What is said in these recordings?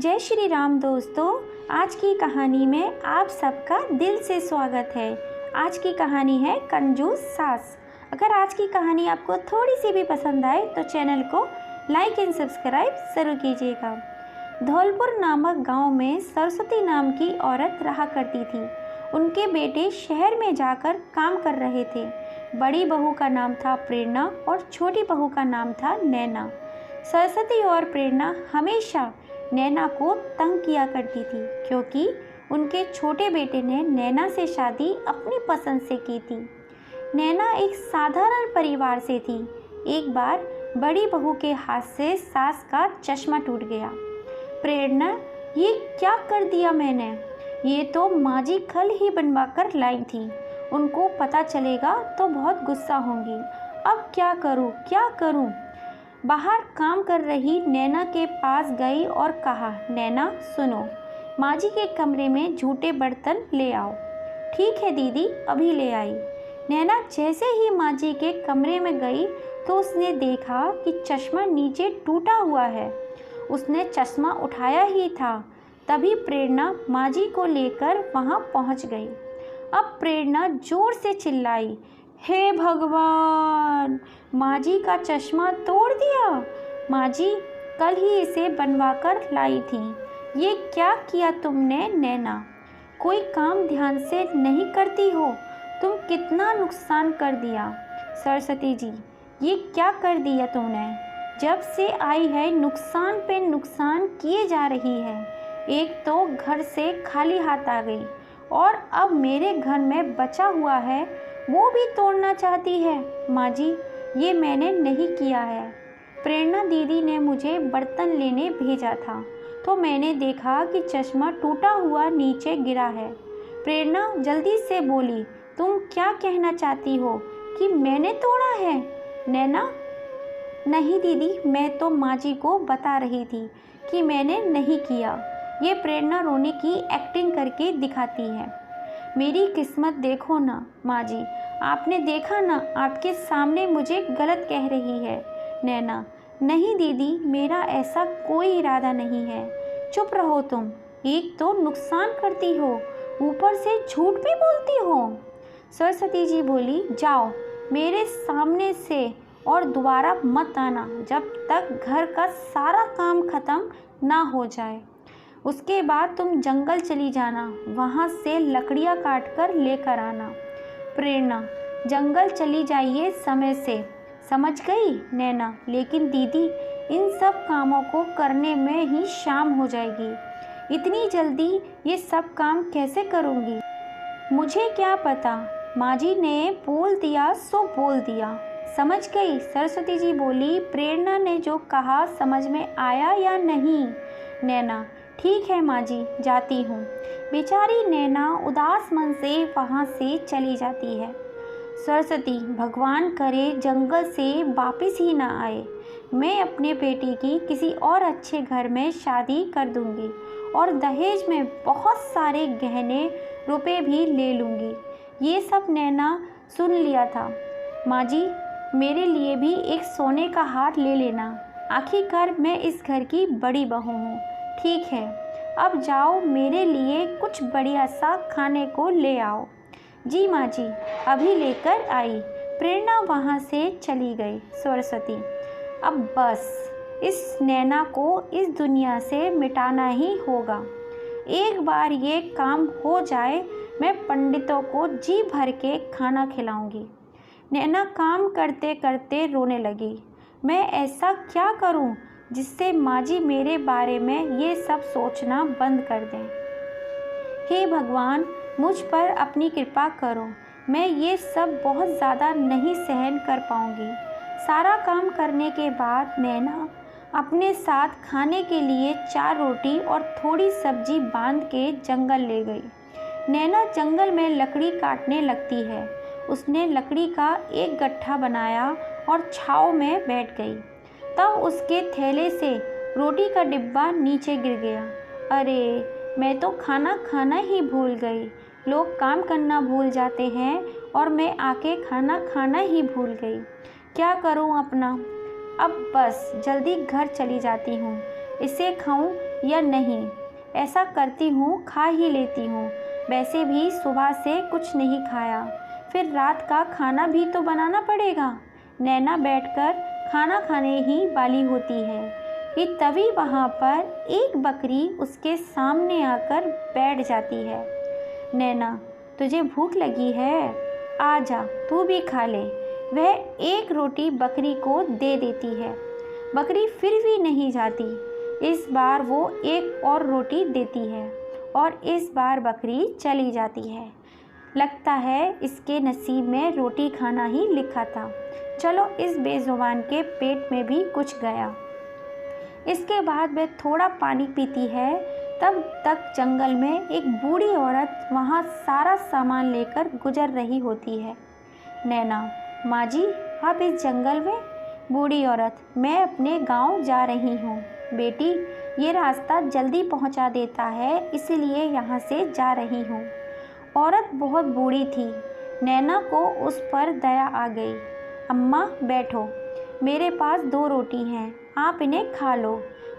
जय श्री राम दोस्तों। आज की कहानी में आप सबका दिल से स्वागत है। आज की कहानी है कंजूस सास। अगर आज की कहानी आपको थोड़ी सी भी पसंद आए तो चैनल को लाइक एंड सब्सक्राइब ज़रूर कीजिएगा। धौलपुर नामक गांव में सरस्वती नाम की औरत रहा करती थी। उनके बेटे शहर में जाकर काम कर रहे थे। बड़ी बहू का नाम था प्रेरणा और छोटी बहू का नाम था नैना। सरस्वती और प्रेरणा हमेशा नैना को तंग किया करती थी क्योंकि उनके छोटे बेटे ने नैना से शादी अपनी पसंद से की थी। नैना एक साधारण परिवार से थी। एक बार बड़ी बहू के हाथ से सास का चश्मा टूट गया। प्रेरणा, ये क्या कर दिया मैंने? ये तो माँ जी कल ही बनवा कर लाई थी। उनको पता चलेगा तो बहुत गुस्सा होंगी। अब क्या करूँ? बाहर काम कर रही नैना के पास गई और कहा, नैना सुनो, माँ जी के कमरे में झूठे बर्तन ले आओ। ठीक है दीदी, अभी ले आई। नैना जैसे ही माँ जी के कमरे में गई तो उसने देखा कि चश्मा नीचे टूटा हुआ है। उसने चश्मा उठाया ही था तभी प्रेरणा माँ जी को लेकर वहाँ पहुँच गई। अब प्रेरणा जोर से चिल्लाई, हे भगवान, माँ जी का चश्मा तोड़ दिया। माँ जी कल ही इसे बनवा कर लाई थी। ये क्या किया तुमने नैना? कोई काम ध्यान से नहीं करती हो? तुम कितना नुकसान कर दिया। सरस्वती जी, ये क्या कर दिया तुमने? जब से आई है नुकसान पे नुकसान किए जा रही है। एक तो घर से खाली हाथ आ गई और अब मेरे घर में बचा हुआ है वो भी तोड़ना चाहती है। माँ जी, ये मैंने नहीं किया है। प्रेरणा दीदी ने मुझे बर्तन लेने भेजा था तो मैंने देखा कि चश्मा टूटा हुआ नीचे गिरा है। प्रेरणा जल्दी से बोली, तुम क्या कहना चाहती हो कि मैंने तोड़ा है? नैना, नहीं दीदी, मैं तो माँ जी को बता रही थी कि मैंने नहीं किया। ये प्रेरणा रोने की एक्टिंग करके दिखाती है। मेरी किस्मत देखो ना माँ जी, आपने देखा ना, आपके सामने मुझे गलत कह रही है। नैना, नहीं दीदी, मेरा ऐसा कोई इरादा नहीं है। चुप रहो तुम। एक तो नुकसान करती हो, ऊपर से झूठ भी बोलती हो। सरस्वती जी बोली, जाओ मेरे सामने से और दोबारा मत आना जब तक घर का सारा काम खत्म ना हो जाए। उसके बाद तुम जंगल चली जाना, वहाँ से लकड़ियाँ काट कर लेकर आना। प्रेरणा, जंगल चली जाइए समय से, समझ गई नैना? लेकिन दीदी, इन सब कामों को करने में ही शाम हो जाएगी। इतनी जल्दी ये सब काम कैसे करूँगी? मुझे क्या पता, माँ जी ने बोल दिया सो बोल दिया। समझ गई? सरस्वती जी बोली, प्रेरणा ने जो कहा समझ में आया या नहीं? नैना, ठीक है माँ जी, जाती हूँ। बेचारी नैना उदास मन से वहाँ से चली जाती है। सरस्वती, भगवान करे जंगल से वापस ही ना आए। मैं अपने बेटे की किसी और अच्छे घर में शादी कर दूँगी और दहेज में बहुत सारे गहने रुपए भी ले लूँगी। ये सब नैना सुन लिया था। माँ जी, मेरे लिए भी एक सोने का हार ले लेना। आखिरकार मैं इस घर की बड़ी बहू हूँ। ठीक है, अब जाओ मेरे लिए कुछ बढ़िया सा खाने को ले आओ। जी माँ जी, अभी लेकर आई। प्रेरणा वहाँ से चली गई। सरस्वती, अब बस इस नैना को इस दुनिया से मिटाना ही होगा। एक बार ये काम हो जाए, मैं पंडितों को जी भर के खाना खिलाऊंगी। नैना काम करते करते रोने लगी। मैं ऐसा क्या करूं जिससे माँ जी मेरे बारे में ये सब सोचना बंद कर दें। हे भगवान, मुझ पर अपनी कृपा करो। मैं ये सब बहुत ज़्यादा नहीं सहन कर पाऊँगी। सारा काम करने के बाद नैना अपने साथ खाने के लिए 4 रोटी और थोड़ी सब्जी बांध के जंगल ले गई। नैना जंगल में लकड़ी काटने लगती है। उसने लकड़ी का एक गट्ठा बनाया और छाँव में बैठ गई। तब उसके थैले से रोटी का डिब्बा नीचे गिर गया। अरे, मैं तो खाना खाना ही भूल गई। लोग काम करना भूल जाते हैं और मैं आके खाना खाना ही भूल गई। क्या करूं अपना? अब बस जल्दी घर चली जाती हूँ। इसे खाऊं या नहीं। ऐसा करती हूँ, खा ही लेती हूँ। वैसे भी सुबह से कुछ नहीं खाया, फिर रात का खाना भी तो बनाना पड़ेगा। नैना बैठकर खाना खाने ही वाली होती है कि तभी वहाँ पर एक बकरी उसके सामने आकर बैठ जाती है। नैना, तुझे भूख लगी है? आ जा, तू भी खा ले। वह एक रोटी बकरी को दे देती है। बकरी फिर भी नहीं जाती। इस बार वो एक और रोटी देती है और इस बार बकरी चली जाती है। लगता है इसके नसीब में रोटी खाना ही लिखा था। चलो, इस बेजुबान के पेट में भी कुछ गया। इसके बाद वह थोड़ा पानी पीती है। तब तक जंगल में एक बूढ़ी औरत वहाँ सारा सामान लेकर गुजर रही होती है। नैना, माँ जी, आप इस जंगल में? बूढ़ी औरत, मैं अपने गांव जा रही हूँ। बेटी, ये रास्ता जल्दी पहुँचा देता है, इसलिए यहाँ से जा रही हूँ। औरत बहुत बूढ़ी थी। नैना को उस पर दया आ गई। अम्मा, बैठो, मेरे पास 2 रोटी हैं, आप इन्हें खा लो।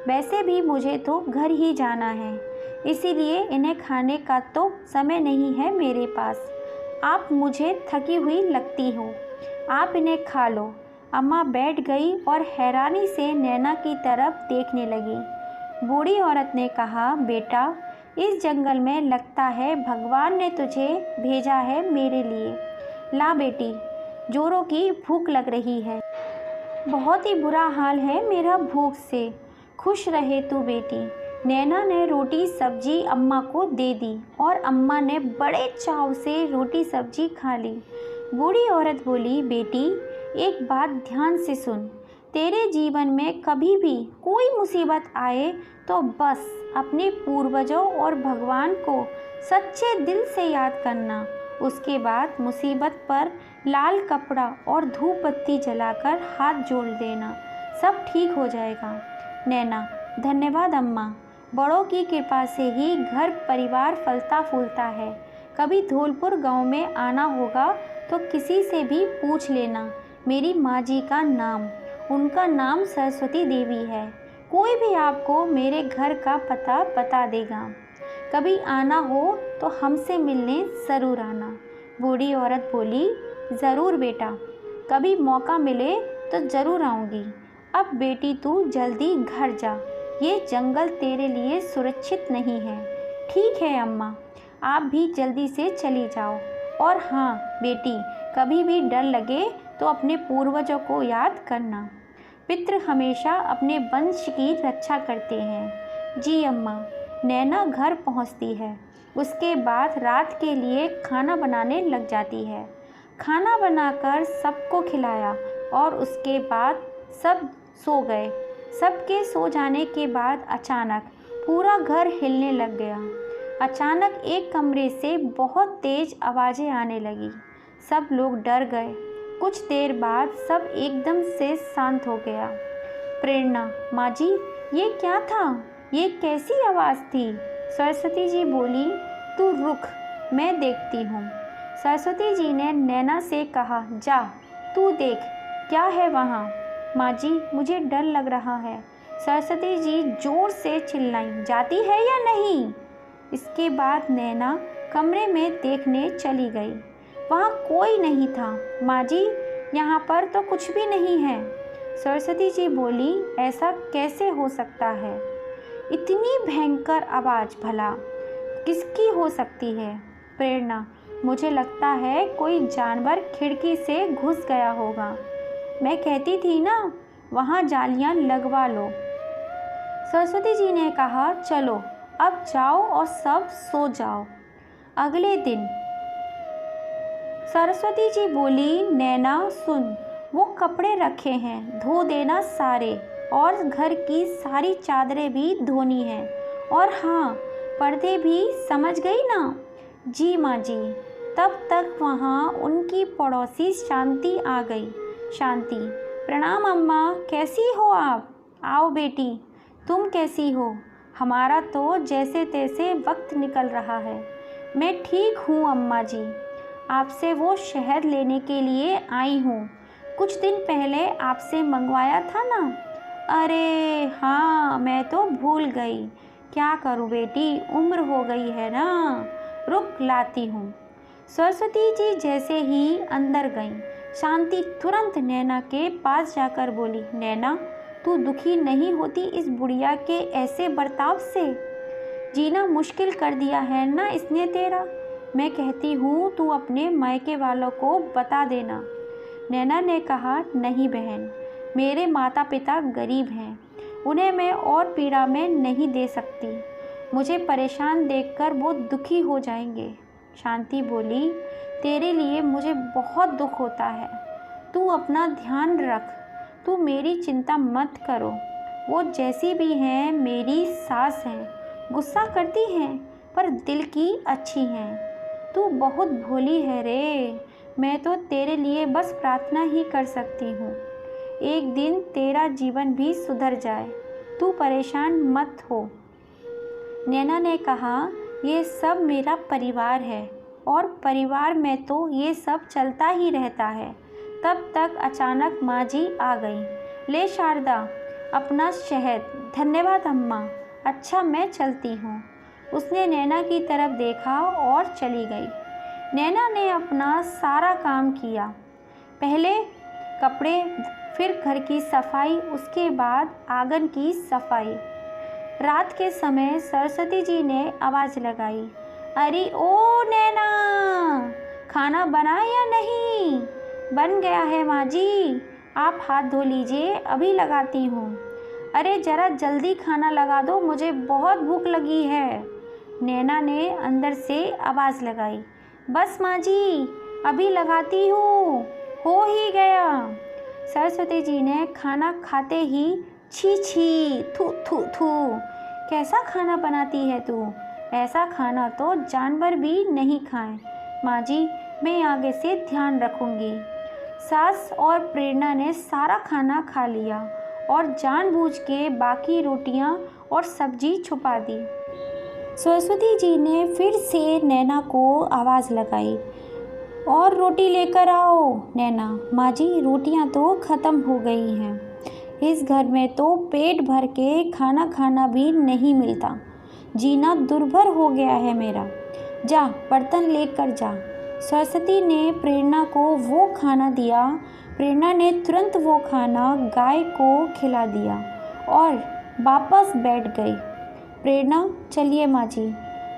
वैसे भी मुझे तो घर ही जाना है, इसीलिए इन्हें खाने का तो समय नहीं है मेरे पास। आप मुझे थकी हुई लगती हो, आप इन्हें खा लो। अम्मा बैठ गई और हैरानी से नैना की तरफ देखने लगी। बूढ़ी औरत ने कहा, बेटा, इस जंगल में लगता है भगवान ने तुझे भेजा है मेरे लिए। ला बेटी, जोरों की भूख लग रही है। बहुत ही बुरा हाल है मेरा भूख से। खुश रहे तू बेटी। नैना ने रोटी सब्जी अम्मा को दे दी और अम्मा ने बड़े चाव से रोटी सब्जी खा ली। बूढ़ी औरत बोली, बेटी, एक बात ध्यान से सुन। तेरे जीवन में कभी भी कोई मुसीबत आए तो बस अपने पूर्वजों और भगवान को सच्चे दिल से याद करना। उसके बाद मुसीबत पर लाल कपड़ा और धूप बत्ती जलाकर हाथ जोड़ देना, सब ठीक हो जाएगा। नैना, धन्यवाद अम्मा, बड़ों की कृपा से ही घर परिवार फलता फूलता है। कभी धौलपुर गांव में आना होगा तो किसी से भी पूछ लेना मेरी माँ जी का नाम। उनका नाम सरस्वती देवी है। कोई भी आपको मेरे घर का पता बता देगा। कभी आना हो तो हमसे मिलने ज़रूर आना। बूढ़ी औरत बोली, ज़रूर बेटा, कभी मौका मिले तो ज़रूर आऊँगी। अब बेटी तू जल्दी घर जा, ये जंगल तेरे लिए सुरक्षित नहीं है। ठीक है अम्मा, आप भी जल्दी से चली जाओ। और हाँ बेटी, कभी भी डर लगे तो अपने पूर्वजों को याद करना। पितृ हमेशा अपने वंश की रक्षा करते हैं। जी अम्मा। नैना घर पहुंचती है। उसके बाद रात के लिए खाना बनाने लग जाती है। खाना बनाकर सबको खिलाया और उसके बाद सब सो गए। सबके सो जाने के बाद अचानक पूरा घर हिलने लग गया। अचानक एक कमरे से बहुत तेज आवाज़ें आने लगी। सब लोग डर गए। कुछ देर बाद सब एकदम से शांत हो गया। प्रेरणा, माँ जी, ये क्या था? ये कैसी आवाज़ थी? सरस्वती जी बोली, तू रुक, मैं देखती हूँ। सरस्वती जी ने नैना से कहा, जा तू देख क्या है वहाँ। माँ जी, मुझे डर लग रहा है। सरस्वती जी जोर से चिल्लाईं, जाती है या नहीं? इसके बाद नैना कमरे में देखने चली गई। वहाँ कोई नहीं था। माँ जी, यहाँ पर तो कुछ भी नहीं है। सरस्वती जी बोली, ऐसा कैसे हो सकता है? इतनी भयंकर आवाज़ भला किसकी हो सकती है? प्रेरणा, मुझे लगता है कोई जानवर खिड़की से घुस गया होगा। मैं कहती थी ना, वहाँ जालियाँ लगवा लो। सरस्वती जी ने कहा, चलो अब जाओ और सब सो जाओ। अगले दिन सरस्वती जी बोली, नैना सुन, वो कपड़े रखे हैं, धो देना सारे, और घर की सारी चादरें भी धोनी हैं। और हाँ, पर्दे भी, समझ गई ना? जी माँ जी। तब तक वहाँ उनकी पड़ोसी शांति आ गई। शांति, प्रणाम अम्मा, कैसी हो आप? आओ बेटी, तुम कैसी हो? हमारा तो जैसे तैसे वक्त निकल रहा है। मैं ठीक हूँ अम्मा जी, आपसे वो शहद लेने के लिए आई हूँ। कुछ दिन पहले आपसे मंगवाया था ना? अरे हाँ, मैं तो भूल गई। क्या करूं बेटी, उम्र हो गई है ना, रुक लाती हूँ। सरस्वती जी जैसे ही अंदर गईं, शांति तुरंत नैना के पास जाकर बोली, नैना तू दुखी नहीं होती इस बुढ़िया के ऐसे बर्ताव से? जीना मुश्किल कर दिया है ना इसने तेरा। मैं कहती हूँ तू अपने मायके वालों को बता देना। नैना ने कहा, नहीं बहन, मेरे माता पिता गरीब हैं, उन्हें मैं और पीड़ा में नहीं दे सकती। मुझे परेशान देखकर वो दुखी हो जाएंगे। शांति बोली, तेरे लिए मुझे बहुत दुख होता है, तू अपना ध्यान रख, तू मेरी चिंता मत करो। वो जैसी भी हैं मेरी सास हैं, गुस्सा करती हैं पर दिल की अच्छी हैं। तू बहुत भोली है रे, मैं तो तेरे लिए बस प्रार्थना ही कर सकती हूँ, एक दिन तेरा जीवन भी सुधर जाए, तू परेशान मत हो। नैना ने कहा, ये सब मेरा परिवार है और परिवार में तो ये सब चलता ही रहता है। तब तक अचानक माँ जी आ गई। ले शारदा, अपना शहद। धन्यवाद अम्मा, अच्छा मैं चलती हूँ। उसने नैना की तरफ देखा और चली गई। नैना ने अपना सारा काम किया, पहले कपड़े, फिर घर की सफाई, उसके बाद आंगन की सफाई। रात के समय सरस्वती जी ने आवाज़ लगाई, अरे ओ नैना, खाना बना या नहीं? बन गया है माँ जी, आप हाथ धो लीजिए, अभी लगाती हूँ। अरे ज़रा जल्दी खाना लगा दो, मुझे बहुत भूख लगी है। नैना ने अंदर से आवाज़ लगाई, बस माँ जी, अभी लगाती हूँ, हो ही गया। सरस्वती जी ने खाना खाते ही छी छी, थू थू थू, कैसा खाना बनाती है तू, ऐसा खाना तो जानवर भी नहीं खाएं। माँ जी, मैं आगे से ध्यान रखूँगी। सास और प्रेरणा ने सारा खाना खा लिया और जानबूझ के बाकी रोटियां और सब्जी छुपा दी। सरस्वती जी ने फिर से नैना को आवाज़ लगाई, और रोटी लेकर आओ। नैना, माँ जी, रोटियां तो ख़त्म हो गई हैं, इस घर में तो पेट भर के खाना खाना भी नहीं मिलता, जीना दुर्भर हो गया है मेरा, जा बर्तन लेकर जा। सरस्वती ने प्रेरणा को वो खाना दिया। प्रेरणा ने तुरंत वो खाना गाय को खिला दिया और वापस बैठ गई। प्रेरणा, चलिए माँ जी,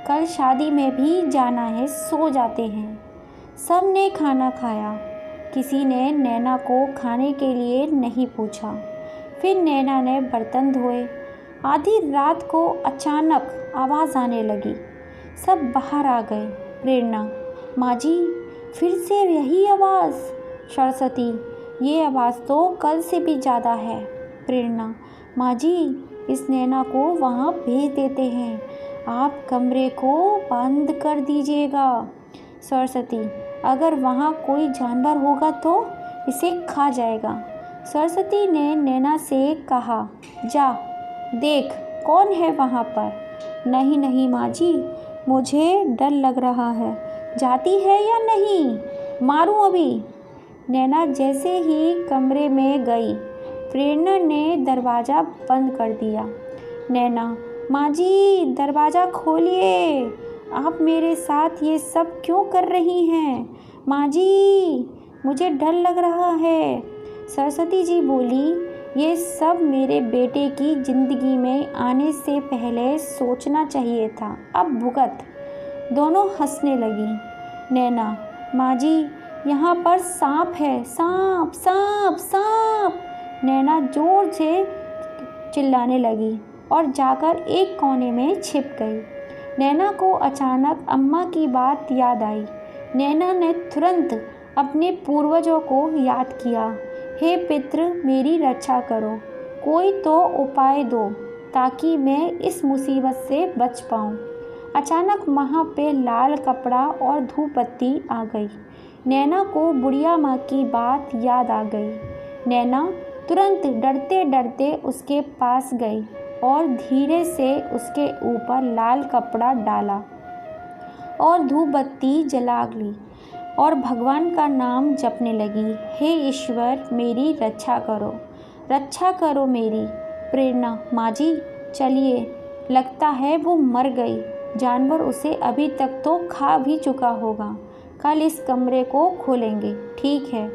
कल शादी में भी जाना है, सो जाते हैं। सब ने खाना खाया, किसी ने नैना को खाने के लिए नहीं पूछा। फिर नैना ने बर्तन धोए। आधी रात को अचानक आवाज़ आने लगी, सब बाहर आ गए। प्रेरणा, माँ जी, फिर से यही आवाज़। सरस्वती, ये आवाज़ तो कल से भी ज़्यादा है। प्रेरणा, माँ जी, इस नैना को वहाँ भेज देते हैं, आप कमरे को बंद कर दीजिएगा। सरस्वती, अगर वहाँ कोई जानवर होगा तो इसे खा जाएगा। सरस्वती ने नैना से कहा, जा देख कौन है वहाँ पर। नहीं नहीं माँ जी, मुझे डर लग रहा है, जाती है या नहीं, मारूं अभी। नैना जैसे ही कमरे में गई, प्रेरणा ने दरवाज़ा बंद कर दिया। नैना, माँ जी, दरवाज़ा खोलिए, आप मेरे साथ ये सब क्यों कर रही हैं? माँ जी, मुझे डर लग रहा है। सरस्वती जी बोली, ये सब मेरे बेटे की ज़िंदगी में आने से पहले सोचना चाहिए था, अब भुगत। दोनों हंसने लगी। नैना, माँ जी, यहाँ पर सांप है, सांप सांप सांप। नैना जोर से चिल्लाने लगी और जाकर एक कोने में छिप गई। नैना को अचानक अम्मा की बात याद आई। नैना ने तुरंत अपने पूर्वजों को याद किया। हे पितृ, मेरी रक्षा करो, कोई तो उपाय दो ताकि मैं इस मुसीबत से बच पाऊँ। अचानक वहाँ पे लाल कपड़ा और धूप बत्ती आ गई। नैना को बुढ़िया माँ की बात याद आ गई। नैना तुरंत डरते डरते उसके पास गई और धीरे से उसके ऊपर लाल कपड़ा डाला और धूप बत्ती जला ली और भगवान का नाम जपने लगी। हे ईश्वर, मेरी रक्षा करो मेरी। प्रेरणा, माँ जी, चलिए लगता है वो मर गई। जानवर उसे अभी तक तो खा भी चुका होगा। कल इस कमरे को खोलेंगे। ठीक है,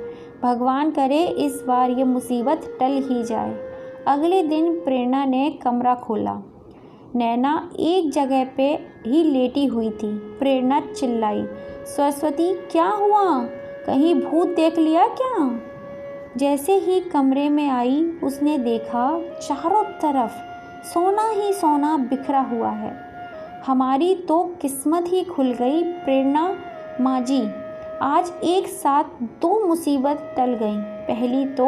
भगवान करे इस बार ये मुसीबत टल ही जाए। अगले दिन प्रेरणा ने कमरा खोला। नैना एक जगह पे ही लेटी हुई थी। प्रेरणा चिल्लाई, सरस्वती क्या हुआ? कहीं भूत देख लिया क्या? जैसे ही कमरे में आई उसने देखा चारों तरफ सोना ही सोना बिखरा हुआ है। हमारी तो किस्मत ही खुल गई प्रेरणा माँ जी। आज एक साथ दो मुसीबत टल गई। पहली तो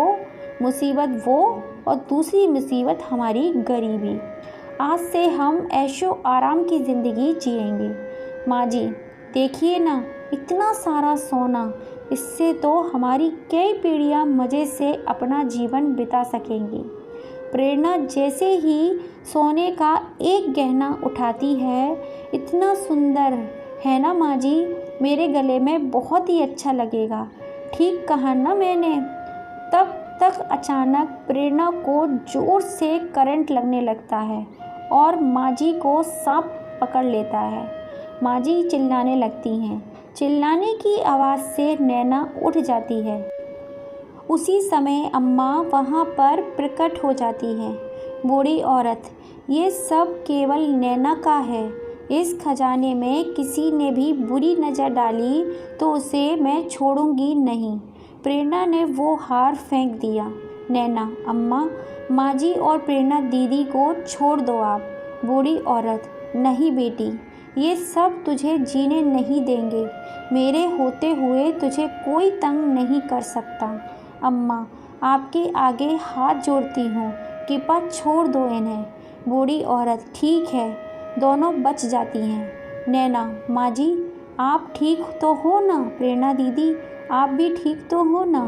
मुसीबत वो और दूसरी मुसीबत हमारी गरीबी। आज से हम ऐशो आराम की ज़िंदगी जिएंगे। माँ जी देखिए ना, इतना सारा सोना, इससे तो हमारी कई पीढ़ियाँ मज़े से अपना जीवन बिता सकेंगी। प्रेरणा जैसे ही सोने का एक गहना उठाती है, इतना सुंदर है ना माँ जी, मेरे गले में बहुत ही अच्छा लगेगा। ठीक कहा ना मैंने? तब तक अचानक प्रेरणा को ज़ोर से करंट लगने लगता है और माँ जी को सांप पकड़ लेता है। माँ जी चिल्लाने लगती हैं। चिल्लाने की आवाज़ से नैना उठ जाती है। उसी समय अम्मा वहाँ पर प्रकट हो जाती है। बूढ़ी औरत, ये सब केवल नैना का है। इस खजाने में किसी ने भी बुरी नज़र डाली तो उसे मैं छोड़ूंगी नहीं। प्रेरणा ने वो हार फेंक दिया। नैना, अम्मा, माँ जी और प्रेरणा दीदी को छोड़ दो आप। बूढ़ी औरत, नहीं बेटी, ये सब तुझे जीने नहीं देंगे। मेरे होते हुए तुझे कोई तंग नहीं कर सकता। अम्मा, आपके आगे हाथ जोड़ती हूँ, कृपा छोड़ दो इन्हें। बूढ़ी औरत, ठीक है। दोनों बच जाती हैं। नैना, माँ जी आप ठीक तो हो ना? प्रेरणा दीदी आप भी ठीक तो हो ना?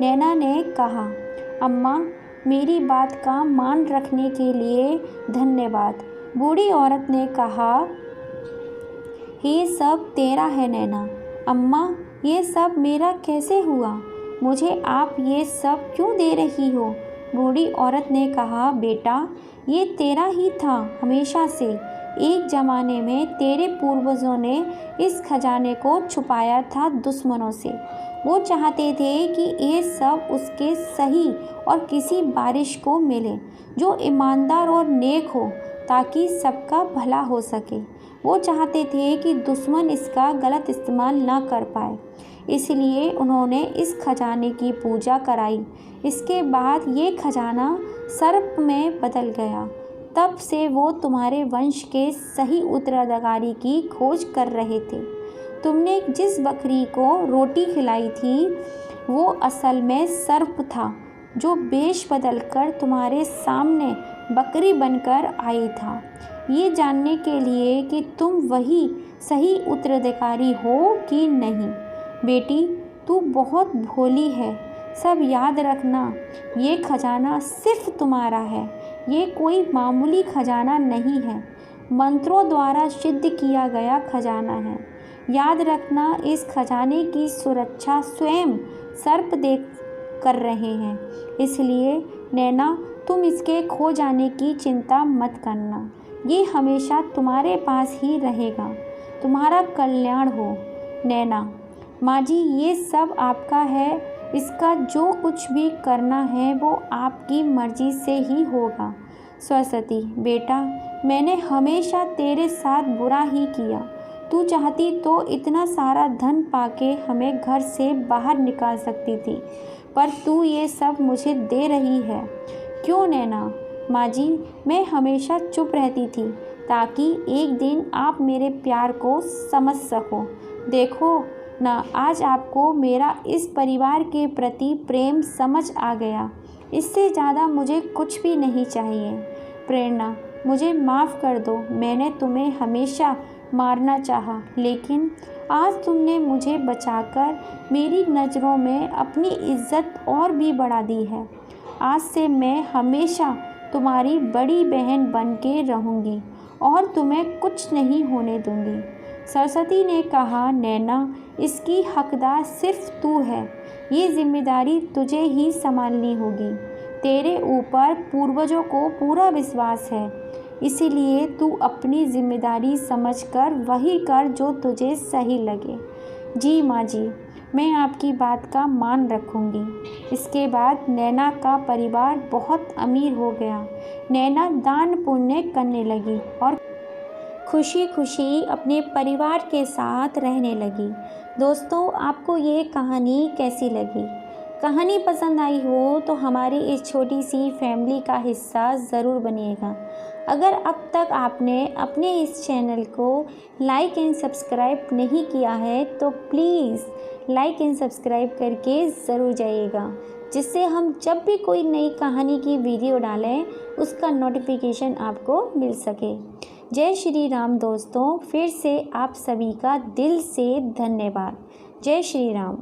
नैना ने कहा। अम्मा, मेरी बात का मान रखने के लिए धन्यवाद। बूढ़ी औरत ने कहा, ये सब तेरा है नैना। अम्मा, ये सब मेरा कैसे हुआ? मुझे आप ये सब क्यों दे रही हो? बूढ़ी औरत ने कहा, बेटा ये तेरा ही था हमेशा से। एक ज़माने में तेरे पूर्वजों ने इस खजाने को छुपाया था दुश्मनों से। वो चाहते थे कि ये सब उसके सही और किसी बारिश को मिले जो ईमानदार और नेक हो, ताकि सबका भला हो सके। वो चाहते थे कि दुश्मन इसका गलत इस्तेमाल ना कर पाए, इसलिए उन्होंने इस खजाने की पूजा कराई। इसके बाद ये खजाना सर्प में बदल गया। तब से वो तुम्हारे वंश के सही उत्तराधिकारी की खोज कर रहे थे। तुमने जिस बकरी को रोटी खिलाई थी वो असल में सर्प था, जो वेश बदल कर तुम्हारे सामने बकरी बनकर आई था, ये जानने के लिए कि तुम वही सही उत्तराधिकारी हो कि नहीं। बेटी तू बहुत भोली है। सब याद रखना, ये खजाना सिर्फ तुम्हारा है। ये कोई मामूली खजाना नहीं है, मंत्रों द्वारा सिद्ध किया गया खजाना है। याद रखना, इस खजाने की सुरक्षा स्वयं सर्प देख कर रहे हैं। इसलिए नैना, तुम इसके खो जाने की चिंता मत करना। ये हमेशा तुम्हारे पास ही रहेगा। तुम्हारा कल्याण हो। नैना, माँ जी ये सब आपका है। इसका जो कुछ भी करना है वो आपकी मर्जी से ही होगा। सरस्वती, बेटा मैंने हमेशा तेरे साथ बुरा ही किया। तू चाहती तो इतना सारा धन पाके हमें घर से बाहर निकाल सकती थी, पर तू ये सब मुझे दे रही है। क्यों नैना? माँ जी मैं हमेशा चुप रहती थी ताकि एक दिन आप मेरे प्यार को समझ सको। देखो ना, आज आपको मेरा इस परिवार के प्रति प्रेम समझ आ गया। इससे ज़्यादा मुझे कुछ भी नहीं चाहिए। प्रेरणा, मुझे माफ़ कर दो। मैंने तुम्हें हमेशा मारना चाहा, लेकिन आज तुमने मुझे बचाकर मेरी नज़रों में अपनी इज्जत और भी बढ़ा दी है। आज से मैं हमेशा तुम्हारी बड़ी बहन बन के रहूँगी और तुम्हें कुछ नहीं होने दूँगी। सरस्वती ने कहा, नैना इसकी हकदार सिर्फ तू है। ये जिम्मेदारी तुझे ही संभालनी होगी। तेरे ऊपर पूर्वजों को पूरा विश्वास है। इसीलिए तू अपनी जिम्मेदारी समझकर वही कर जो तुझे सही लगे। जी माँ जी, मैं आपकी बात का मान रखूँगी। इसके बाद नैना का परिवार बहुत अमीर हो गया। नैना दान पुण्य करने लगी और खुशी खुशी अपने परिवार के साथ रहने लगी। दोस्तों, आपको ये कहानी कैसी लगी? कहानी पसंद आई हो तो हमारी इस छोटी सी फैमिली का हिस्सा ज़रूर बनिएगा। अगर अब तक आपने अपने इस चैनल को लाइक एंड सब्सक्राइब नहीं किया है तो प्लीज़ लाइक एंड सब्सक्राइब करके ज़रूर जाइएगा, जिससे हम जब भी कोई नई कहानी की वीडियो डालें उसका नोटिफिकेशन आपको मिल सके। जय श्री राम दोस्तों, फिर से आप सभी का दिल से धन्यवाद। जय श्री राम।